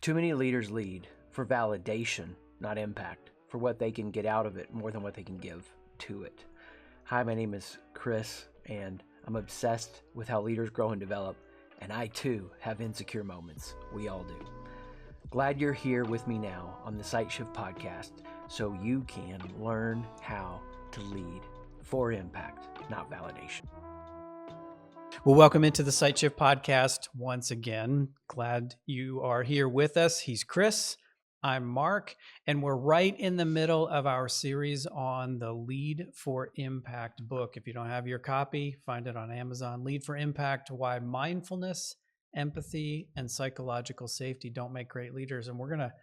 Too many leaders lead for validation, not impact, for what they can get out of it more than what they can give to it. Hi, my name is Chris, and I'm obsessed with how leaders grow and develop, and I too have insecure moments. We all do. Glad you're here with me now on the Sight Shift podcast so you can learn how to lead for impact, not validation. Well, welcome into the Sight Shift podcast once again. Glad you are here with us. He's Chris. I'm Mark, and we're right in the middle of our series on the Lead for Impact book. If you don't have your copy, find it on Amazon. Lead for Impact: Why Mindfulness, Empathy, and Psychological Safety Don't Make Great Leaders. And we're going to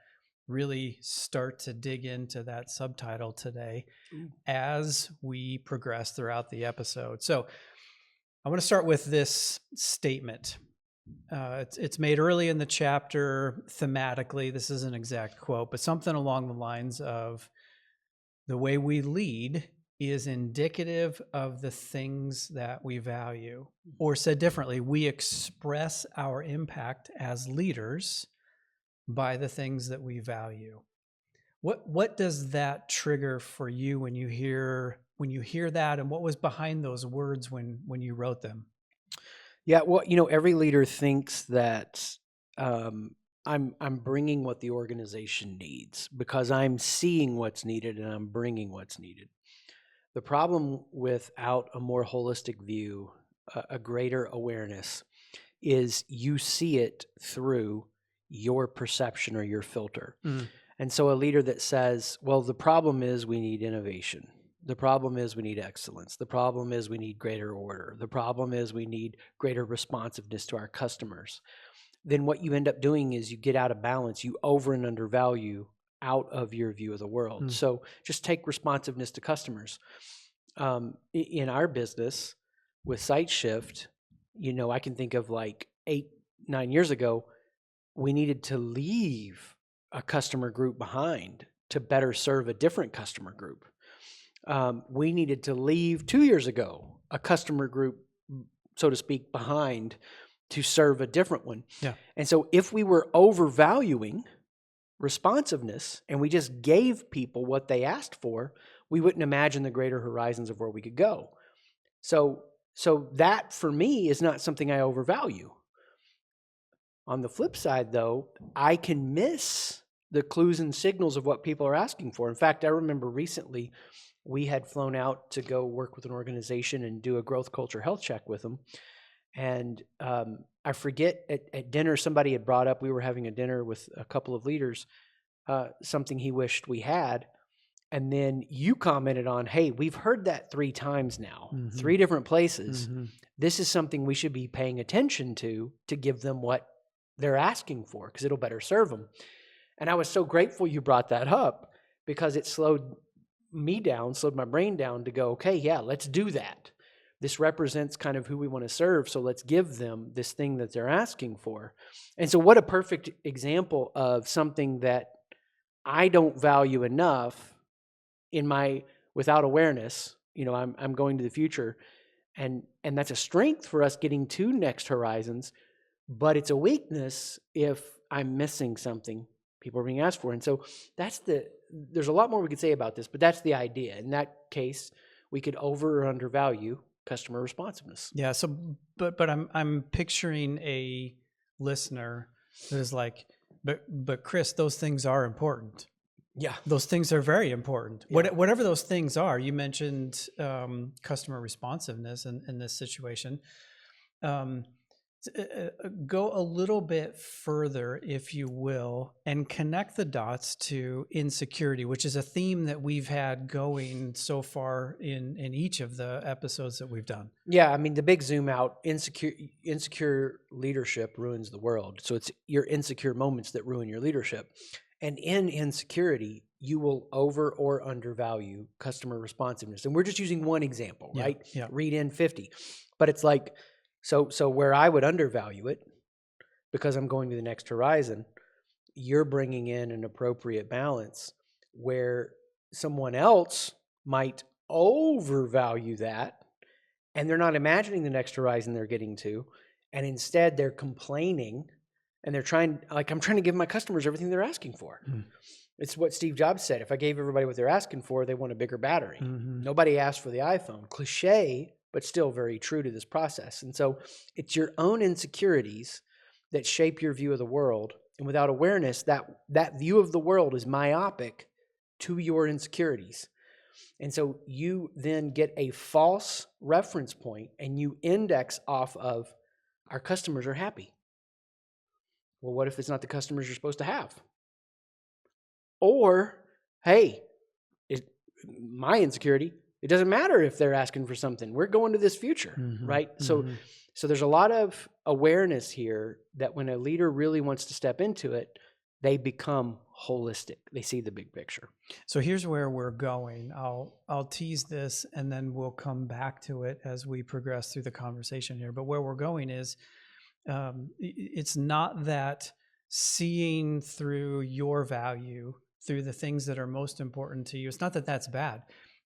really start to dig into that subtitle today as we progress throughout the episode. So I want to start with this statement. It's made early in the chapter thematically. This is an exact quote, but something along the lines of the way we lead is indicative of the things that we value. Or said differently, we express our impact as leaders by the things that we value. What does that trigger for you when you hear that, and what was behind those words when you wrote them? Yeah, well, every leader thinks that I'm bringing what the organization needs because I'm seeing what's needed and I'm bringing what's needed. The problem without a more holistic view, a greater awareness, is you see it through your perception or your filter. And so a leader that says, well, the problem is we need innovation. The problem is we need excellence. The problem is we need greater order. The problem is we need greater responsiveness to our customers. Then what you end up doing is you get out of balance. You over and undervalue out of your view of the world. So just take responsiveness to customers. In our business with Sight Shift, I can think of like 8-9 years ago, we needed to leave a customer group behind to better serve a different customer group. We needed to leave 2 years ago a customer group, so to speak, behind to serve a different one. Yeah. And so if we were overvaluing responsiveness and we just gave people what they asked for, we wouldn't imagine the greater horizons of where we could go. So that for me is not something I overvalue. On the flip side, though, I can miss the clues and signals of what people are asking for. In fact, I remember recently we had flown out to go work with an organization and do a growth culture health check with them. And I forget, at dinner, somebody had brought up, we were having a dinner with a couple of leaders, something he wished we had. And then you commented on, hey, we've heard that 3 times now, 3 different places. This is something we should be paying attention to give them what they're asking for, because it'll better serve them. And I was so grateful you brought that up, because it slowed me down, slowed my brain down to go, okay, yeah, let's do that. This represents kind of who we want to serve, so let's give them this thing that they're asking for. And so what a perfect example of something that I don't value enough in my, without awareness, I'm going to the future. And that's a strength for us getting to next horizons, but it's a weakness if I'm missing something people are being asked for. And so there's a lot more we could say about this, but that's the idea. In that case, we could over or undervalue customer responsiveness. Yeah. So, but I'm picturing a listener that is like, but Chris, those things are important. Yeah. Those things are very important. Yeah. Whatever those things are, you mentioned customer responsiveness in this situation. Go a little bit further, if you will, and connect the dots to insecurity, which is a theme that we've had going so far in each of the episodes that we've done. Yeah, I mean, the big zoom out, insecure leadership ruins the world. So it's your insecure moments that ruin your leadership. And in insecurity, you will over or undervalue customer responsiveness. And we're just using one example, right? Yeah. Read in 50. But it's like, so where I would undervalue it, because I'm going to the next horizon, you're bringing in an appropriate balance where someone else might overvalue that, and they're not imagining the next horizon they're getting to, and instead they're complaining And they're trying, like, I'm trying to give my customers everything they're asking for. It's what Steve Jobs said. If I gave everybody what they're asking for, they want a bigger battery. Nobody asked for the iPhone. Cliche, but still very true to this process. And so it's your own insecurities that shape your view of the world. And without awareness, that view of the world is myopic to your insecurities. And so you then get a false reference point and you index off of our customers are happy. Well, what if it's not the customers you're supposed to have? Or, hey, my insecurity, it doesn't matter if they're asking for something. We're going to this future, right? So there's a lot of awareness here that when a leader really wants to step into it, they become holistic. They see the big picture. So here's where we're going. I'll tease this and then we'll come back to it as we progress through the conversation here. But where we're going is it's not that seeing through your value, through the things that are most important to you. It's not that that's bad.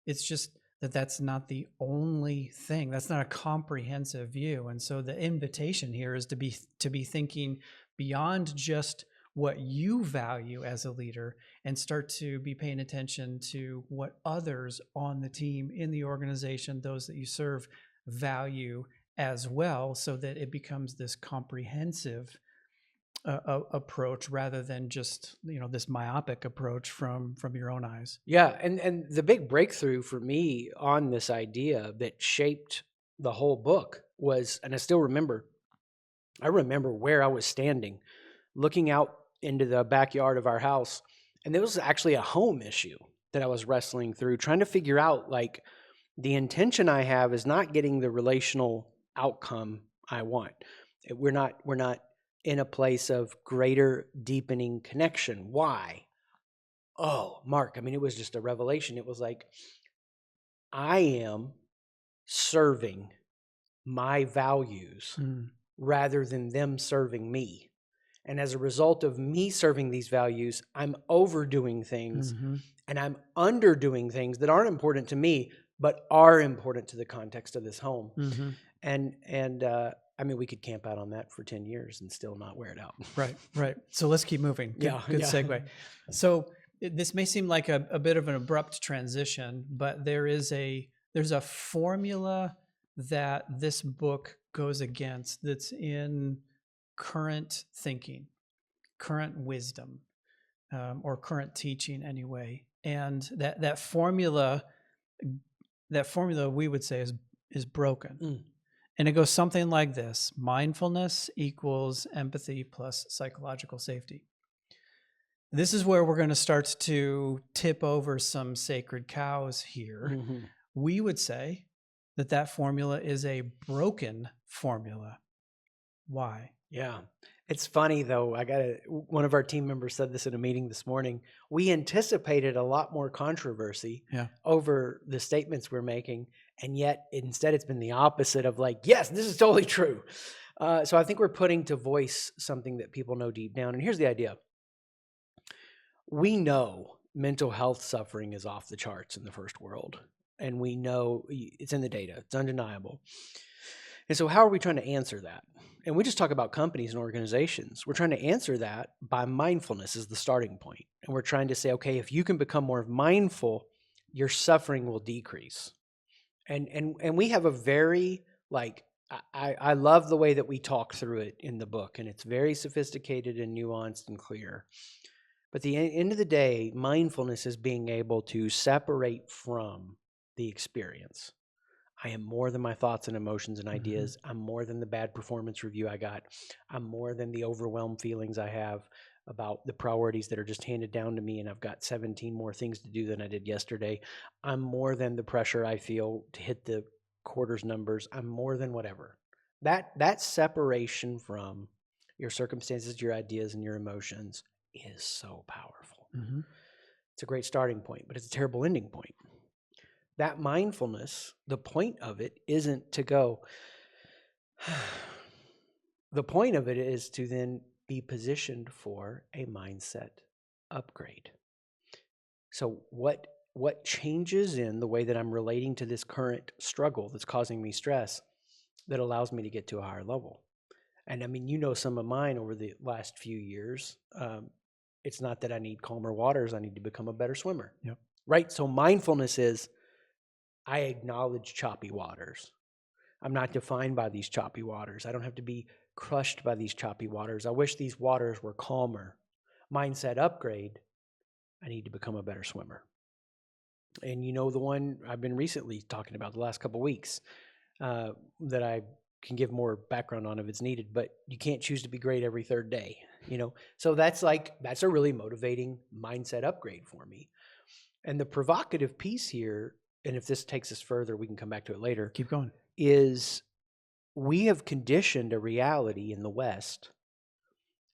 It's just that that's not the only thing. That's not a comprehensive view. And so the invitation here is to be thinking beyond just what you value as a leader and start to be paying attention to what others on the team, in the organization, those that you serve, value as well, so that it becomes this comprehensive approach rather than just, this myopic approach from your own eyes. Yeah, and the big breakthrough for me on this idea that shaped the whole book was, and I remember where I was standing, looking out into the backyard of our house, and there was actually a home issue that I was wrestling through, trying to figure out, like, the intention I have is not getting the relational outcome I want. We're not in a place of greater deepening connection. Why? Oh, Mark, I mean, it was just a revelation. It was like, I am serving my values rather than them serving me. And as a result of me serving these values, I'm overdoing things and I'm underdoing things that aren't important to me, but are important to the context of this home. And I mean, we could camp out on that for 10 years and still not wear it out. Right. So let's keep moving. Good segue. So this may seem like a bit of an abrupt transition, but there's a formula that this book goes against that's in current thinking, current wisdom, or current teaching anyway. And that formula we would say is broken. And it goes something like this: mindfulness equals empathy plus psychological safety. This is where we're going to start to tip over some sacred cows here. We would say that formula is a broken formula. Why? Yeah. It's funny though. One of our team members said this in a meeting this morning. We anticipated a lot more controversy over the statements we're making. And yet instead it's been the opposite of like, yes, this is totally true. So I think we're putting to voice something that people know deep down. And here's the idea. We know mental health suffering is off the charts in the first world. And we know it's in the data. It's undeniable. And so how are we trying to answer that? And we just talk about companies and organizations. We're trying to answer that by mindfulness as the starting point. And we're trying to say, okay, if you can become more mindful, your suffering will decrease. And we have a very, like, I love the way that we talk through it in the book. And it's very sophisticated and nuanced and clear. But at the end of the day, mindfulness is being able to separate from the experience. I am more than my thoughts and emotions and ideas. I'm more than the bad performance review I got. I'm more than the overwhelmed feelings I have about the priorities that are just handed down to me, and I've got 17 more things to do than I did yesterday. I'm more than the pressure I feel to hit the quarter's numbers. I'm more than whatever. That separation from your circumstances, your ideas, and your emotions is so powerful. It's a great starting point, but it's a terrible ending point. That mindfulness, the point of it isn't to go. The point of it is to then be positioned for a mindset upgrade. So what changes in the way that I'm relating to this current struggle that's causing me stress that allows me to get to a higher level? And I mean, you know, some of mine over the last few years, it's not that I need calmer waters. I need to become a better swimmer. Yep. Right. So mindfulness is I acknowledge choppy waters. I'm not defined by these choppy waters. I don't have to be crushed by these choppy waters. I wish these waters were calmer. Mindset upgrade. I need to become a better swimmer. And you know, the one I've been recently talking about the last couple of weeks, that I can give more background on if it's needed, but you can't choose to be great every third day, you know? So that's a really motivating mindset upgrade for me. And the provocative piece here, and if this takes us further, we can come back to it later, Keep going. is we have conditioned a reality in the West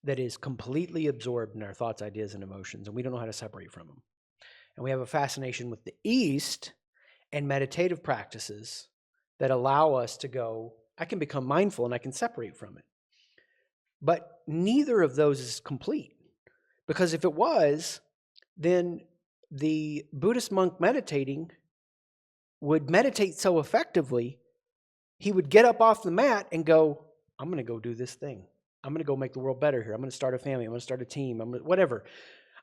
that is completely absorbed in our thoughts, ideas, and emotions, and we don't know how to separate from them. And we have a fascination with the East and meditative practices that allow us to go, I can become mindful and I can separate from it. But neither of those is complete. Because if it was, then the Buddhist monk meditating would meditate so effectively, he would get up off the mat and go, I'm going to go do this thing. I'm going to go make the world better here. I'm going to start a family. I'm going to start a team. Whatever.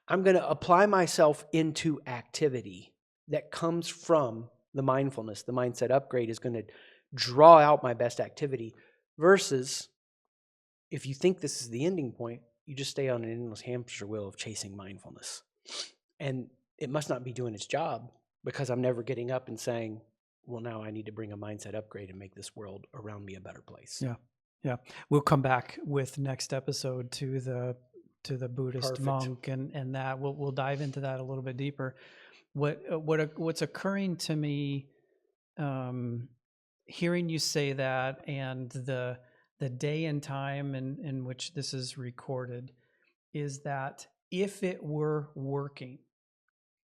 I'm going to apply myself into activity that comes from the mindfulness. The mindset upgrade is going to draw out my best activity versus if you think this is the ending point, you just stay on an endless hamster wheel of chasing mindfulness. And it must not be doing its job because I'm never getting up and saying, well, now I need to bring a mindset upgrade and make this world around me a better place. Yeah. Yeah. We'll come back with next episode to the Buddhist Perfect. monk and that we'll dive into that a little bit deeper. What's occurring to me, hearing you say that and the day and time in which this is recorded is that if it were working,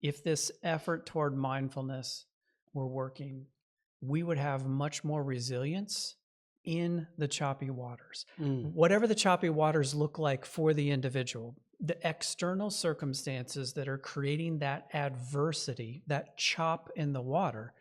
if this effort toward mindfulness were working, we would have much more resilience in the choppy waters. Whatever the choppy waters look like for the individual, the external circumstances that are creating that adversity, that chop in the water,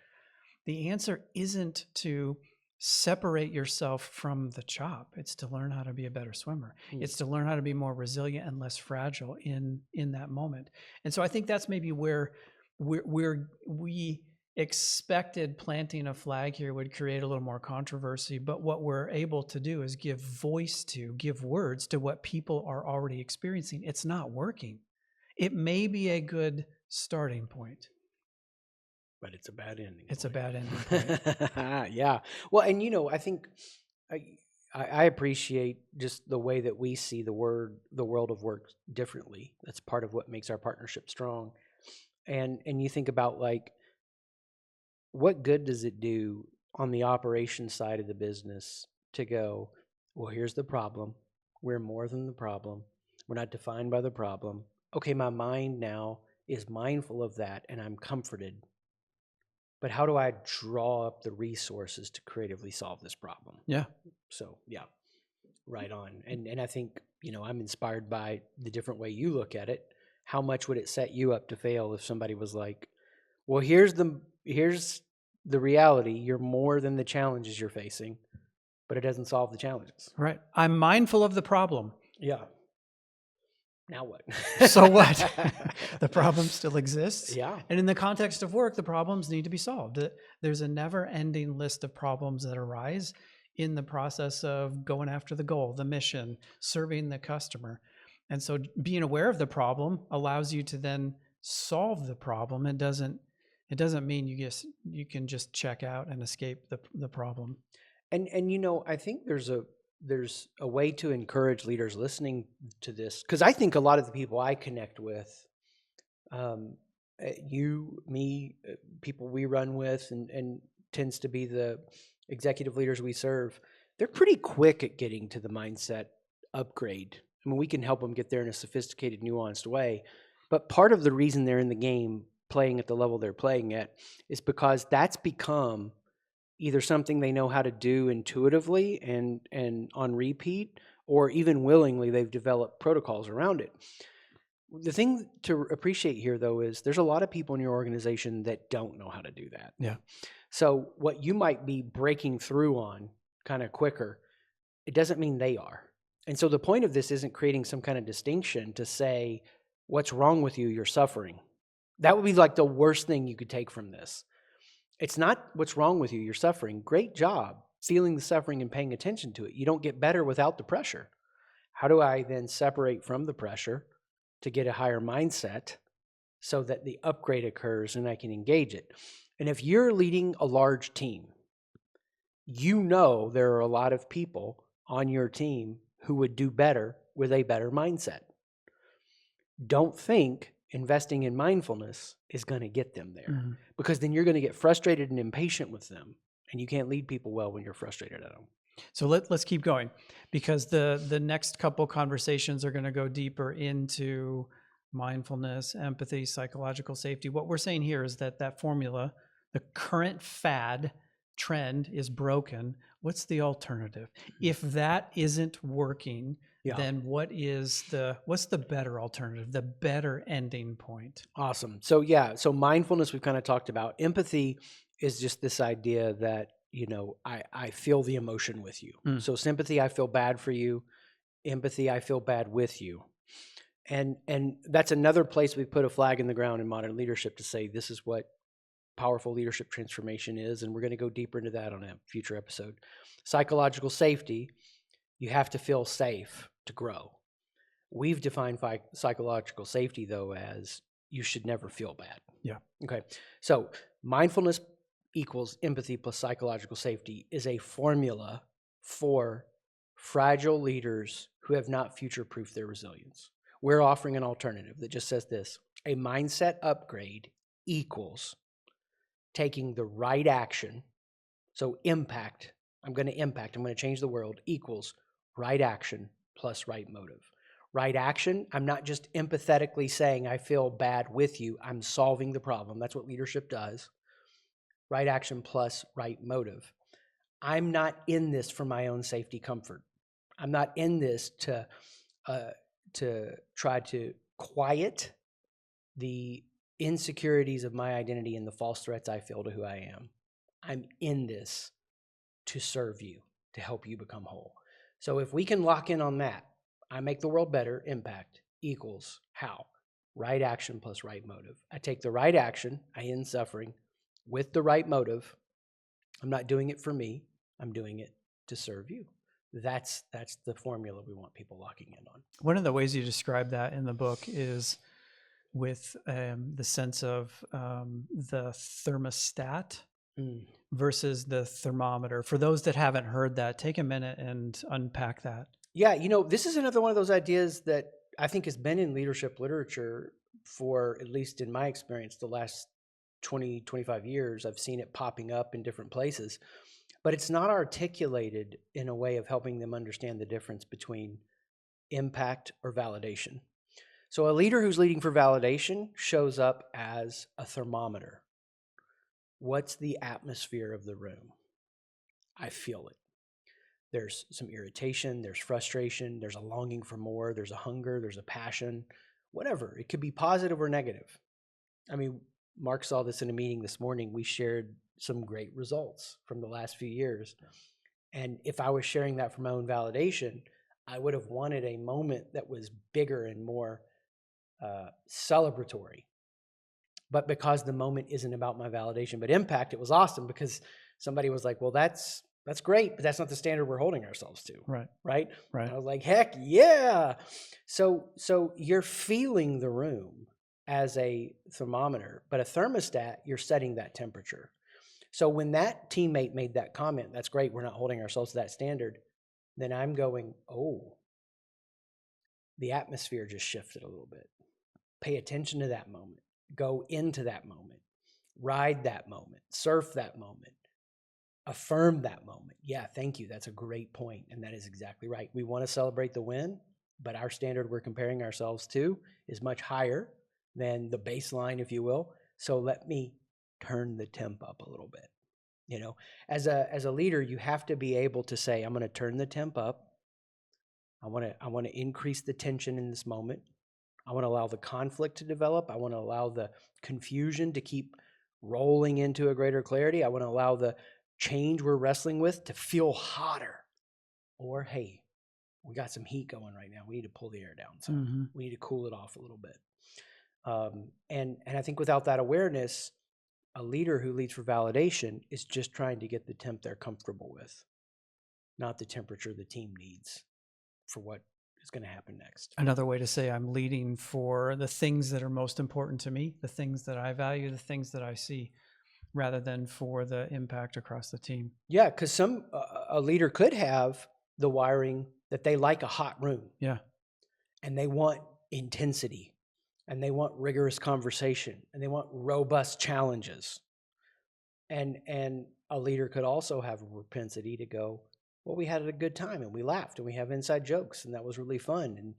the answer isn't to separate yourself from the chop. It's to learn how to be a better swimmer. It's to learn how to be more resilient and less fragile in that moment. And so I think that's maybe where we expected planting a flag here would create a little more controversy, but what we're able to do is give voice to, give words to what people are already experiencing. It's not working. It may be a good starting point, but it's a bad ending. It's a bad ending point. Yeah. Well, and you know, I think I appreciate just the way that we see the world of work differently. That's part of what makes our partnership strong. And you think about like, what good does it do on the operations side of the business to go, well, here's the problem. We're more than the problem. We're not defined by the problem. Okay, my mind now is mindful of that and I'm comforted. But how do I draw up the resources to creatively solve this problem? Yeah. So, yeah, right on. And I think, you know, I'm inspired by the different way you look at it. How much would it set you up to fail if somebody was like, well, here's the reality. You're more than the challenges you're facing, but it doesn't solve the challenges. Right. I'm mindful of the problem. Yeah. Now what? So what? The problem still exists. Yeah. And in the context of work, the problems need to be solved. There's a never-ending list of problems that arise in the process of going after the goal, the mission, serving the customer. And so being aware of the problem allows you to then solve the problem. It doesn't mean you can just check out and escape the problem. And you know, I think there's a way to encourage leaders listening to this, because I think a lot of the people I connect with, you, me, people we run with, and tends to be the executive leaders we serve, they're pretty quick at getting to the mindset upgrade. I mean, we can help them get there in a sophisticated, nuanced way. But part of the reason they're in the game playing at the level they're playing at is because that's become either something they know how to do intuitively and on repeat, or even willingly they've developed protocols around it. The thing to appreciate here, though, is there's a lot of people in your organization that don't know how to do that. Yeah. So what you might be breaking through on kind of quicker, it doesn't mean they are. And so the point of this isn't creating some kind of distinction to say, what's wrong with you? You're suffering. That would be like the worst thing you could take from this. It's not what's wrong with you. You're suffering. Great job feeling the suffering and paying attention to it. You don't get better without the pressure. How do I then separate from the pressure to get a higher mindset so that the upgrade occurs and I can engage it? And if you're leading a large team, you know there are a lot of people on your team who would do better with a better mindset. Don't think investing in mindfulness is going to get them there, because then you're going to get frustrated and impatient with them, and you can't lead people well when you're frustrated at them. So let's keep going, because the next couple conversations are going to go deeper into mindfulness, empathy, psychological safety. What we're saying here is that formula, the current fad trend, is broken. What's the alternative? If that isn't working, then what's the better alternative, the better ending point? Awesome. So mindfulness we've kind of talked about. Empathy is just this idea that, I feel the emotion with you. So sympathy, I feel bad for you. Empathy, I feel bad with you. And that's another place we put a flag in the ground in modern leadership to say this is what powerful leadership transformation is, and we're going to go deeper into that on a future episode. Psychological safety, you have to feel safe to grow. We've defined psychological safety, though, as you should never feel bad. Yeah. Okay. So mindfulness equals empathy plus psychological safety is a formula for fragile leaders who have not future-proofed their resilience. We're offering an alternative that just says this: a mindset upgrade equals taking the right action. So impact, I'm going to change the world, equals right action plus right motive. Right action, I'm not just empathetically saying I feel bad with you, I'm solving the problem. That's what leadership does. Right action plus right motive. I'm not in this for my own safety comfort. I'm not in this to try to quiet the insecurities of my identity and the false threats I feel to who I am. I'm in this to serve you, to help you become whole. So if we can lock in on that, I make the world better, impact equals how? Right action plus right motive. I take the right action, I end suffering with the right motive. I'm not doing it for me, I'm doing it to serve you. That's the formula we want people locking in on. One of the ways you describe that in the book is with the sense of the thermostat versus the thermometer. For those that haven't heard that, take a minute and unpack that. Yeah, this is another one of those ideas that I think has been in leadership literature for, at least in my experience, the last 20, 25 years. I've seen it popping up in different places, but it's not articulated in a way of helping them understand the difference between impact or validation. So a leader who's leading for validation shows up as a thermometer. What's the atmosphere of the room? I feel it. There's some irritation, there's frustration, there's a longing for more, there's a hunger, there's a passion, whatever. It could be positive or negative. I mean, Mark saw this in a meeting this morning. We shared some great results from the last few years. And if I was sharing that for my own validation, I would have wanted a moment that was bigger and more celebratory. But because the moment isn't about my validation but impact, it was awesome because somebody was like, well, that's great, but that's not the standard we're holding ourselves to. Right. And I was like, heck yeah. So you're feeling the room as a thermometer, but a thermostat, you're setting that temperature. So when that teammate made that comment, that's great, we're not holding ourselves to that standard, then I'm going, oh, the atmosphere just shifted a little bit. Pay attention to that moment. Go into that moment. Ride that moment. Surf that moment. Affirm that moment. Yeah, thank you. That's a great point. And that is exactly right. We want to celebrate the win, but our standard we're comparing ourselves to is much higher than the baseline, if you will. So let me turn the temp up a little bit. As a leader, you have to be able to say, I'm going to turn the temp up. I want to increase the tension in this moment. I want to allow the conflict to develop. I want to allow the confusion to keep rolling into a greater clarity. I want to allow the change we're wrestling with to feel hotter. or hey, we got some heat going right now. We need to pull the air down some. Mm-hmm. We need to cool it off a little bit. And I think without that awareness, a leader who leads for validation is just trying to get the temp they're comfortable with, not the temperature the team needs for what is going to happen next. Another way to say I'm leading for the things that are most important to me, the things that I value, the things that I see, rather than for the impact across the team. Yeah, because a leader could have the wiring that they like a hot room. Yeah. And they want intensity, and they want rigorous conversation, and they want robust challenges. And a leader could also have a propensity to go, well, we had a good time and we laughed and we have inside jokes and that was really fun.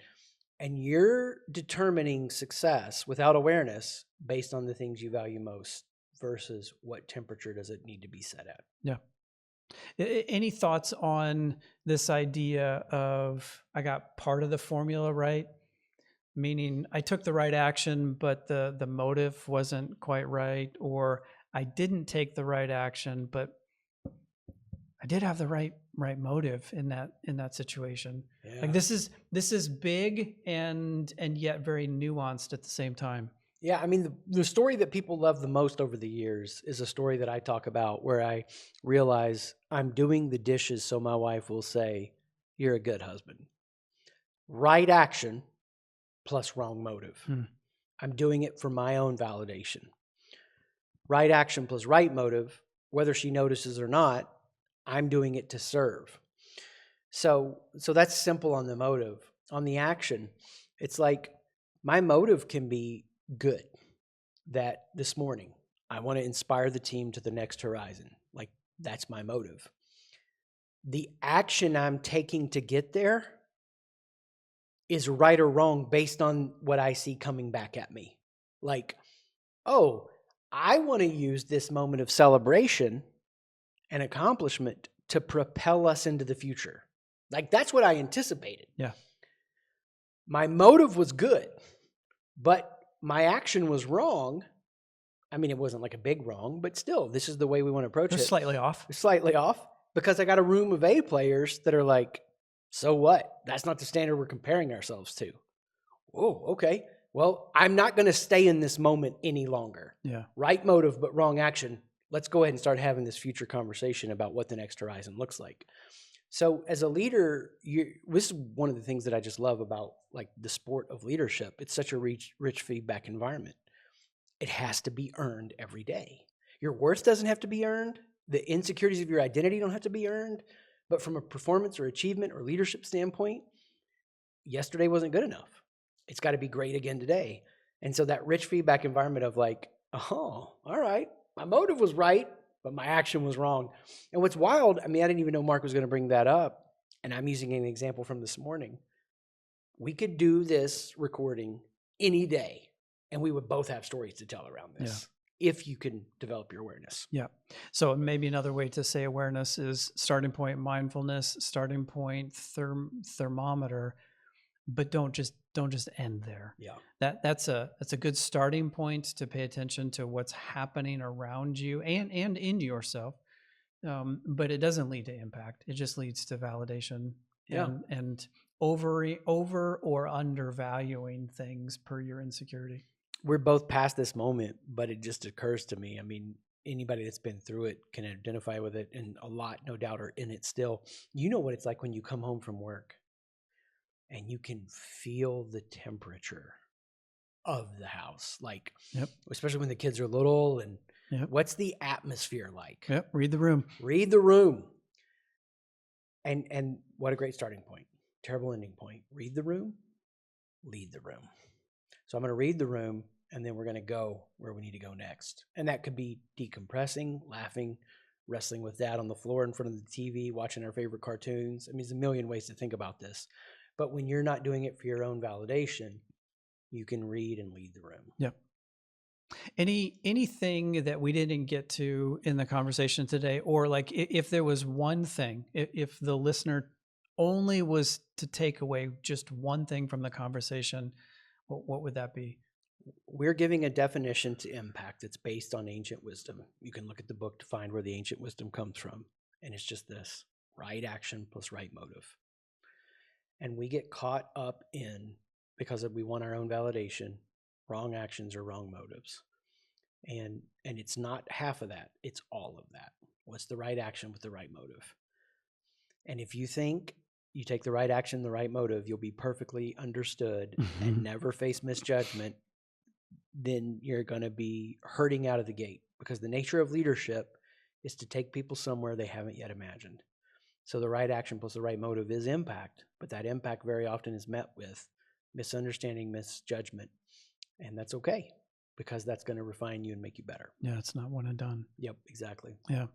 And you're determining success without awareness based on the things you value most versus what temperature does it need to be set at. Yeah. Any thoughts on this idea of I got part of the formula right? Meaning I took the right action, but the motive wasn't quite right, or I didn't take the right action, but I did have the right motive in that situation. Yeah. Like this is big and yet very nuanced at the same time. Yeah, I mean, the story that people love the most over the years is a story that I talk about where I realize I'm doing the dishes so my wife will say, "You're a good husband." Right action plus wrong motive. I'm doing it for my own validation. Right action plus right motive, whether she notices or not, I'm doing it to serve. So that's simple on the motive. On the action, it's like my motive can be good. That this morning, I want to inspire the team to the next horizon. Like, that's my motive. The action I'm taking to get there is right or wrong based on what I see coming back at me. Like, oh, I want to use this moment of celebration and accomplishment to propel us into the future. Like, that's what I anticipated. Yeah. My motive was good, but my action was wrong. I mean, it wasn't like a big wrong, but still, this is the way we want to approach it. Slightly off. Slightly off, because I got a room of A players that are like, so what? That's not the standard we're comparing ourselves to. Oh, okay. Well, I'm not going to stay in this moment any longer. Yeah. Right motive, but wrong action. Let's go ahead and start having this future conversation about what the next horizon looks like. So as a leader, this is one of the things that I just love about like the sport of leadership. It's such a rich feedback environment. It has to be earned every day. Your worth doesn't have to be earned. The insecurities of your identity don't have to be earned. But from a performance or achievement or leadership standpoint, yesterday wasn't good enough. It's got to be great again today. And so that rich feedback environment of like, oh, all right, my motive was right, but my action was wrong. And what's wild, I mean, I didn't even know Mark was going to bring that up. And I'm using an example from this morning. We could do this recording any day, and we would both have stories to tell around this if you can develop your awareness. Yeah. So maybe another way to say awareness is starting point mindfulness, starting point thermometer, but don't just end there. Yeah. That's a good starting point to pay attention to what's happening around you and in yourself. But it doesn't lead to impact. It just leads to validation and over or undervaluing things per your insecurity. We're both past this moment, but it just occurs to me. I mean, anybody that's been through it can identify with it, and a lot, no doubt, are in it still. You know what it's like when you come home from work and you can feel the temperature of the house, like, especially when the kids are little, and what's the atmosphere like? Yep. Read the room. Read the room. And what a great starting point. Terrible ending point. Read the room, lead the room. So I'm going to read the room, and then we're going to go where we need to go next. And that could be decompressing, laughing, wrestling with dad on the floor in front of the TV, watching our favorite cartoons. I mean, there's a million ways to think about this. But when you're not doing it for your own validation, you can read and lead the room. Yep. Anything that we didn't get to in the conversation today, or like if there was one thing, if the listener only was to take away just one thing from the conversation, what would that be? We're giving a definition to impact that's based on ancient wisdom. You can look at the book to find where the ancient wisdom comes from. And it's just this: right action plus right motive. And we get caught up in, because we want our own validation, wrong actions or wrong motives. And it's not half of that, it's all of that. What's the right action with the right motive? And if you think you take the right action, the right motive, you'll be perfectly understood and never face misjudgment, then you're going to be hurting out of the gate, because the nature of leadership is to take people somewhere they haven't yet imagined. So the right action plus the right motive is impact, but that impact very often is met with misunderstanding, misjudgment, and that's okay, because that's going to refine you and make you better. Yeah, it's not one and done. Yep, exactly. Yeah.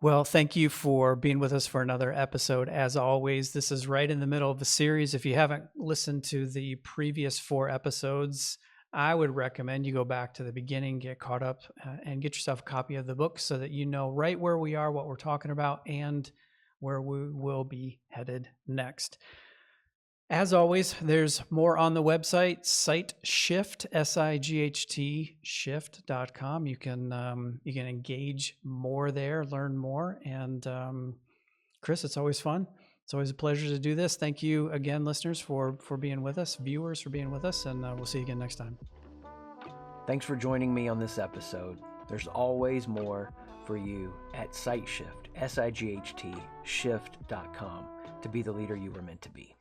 Well, thank you for being with us for another episode. As always, this is right in the middle of a series. If you haven't listened to the previous 4 episodes, I would recommend you go back to the beginning, get caught up, and get yourself a copy of the book so that you know right where we are, what we're talking about, and where we will be headed next. As always, there's more on the website, SightShift, SIGHT, shift.com. You can engage more there, learn more. And Chris, it's always fun. It's always a pleasure to do this. Thank you again, listeners, for being with us, viewers for being with us, and we'll see you again next time. Thanks for joining me on this episode. There's always more for you at SightShift, SIGHT, shift.com, to be the leader you were meant to be.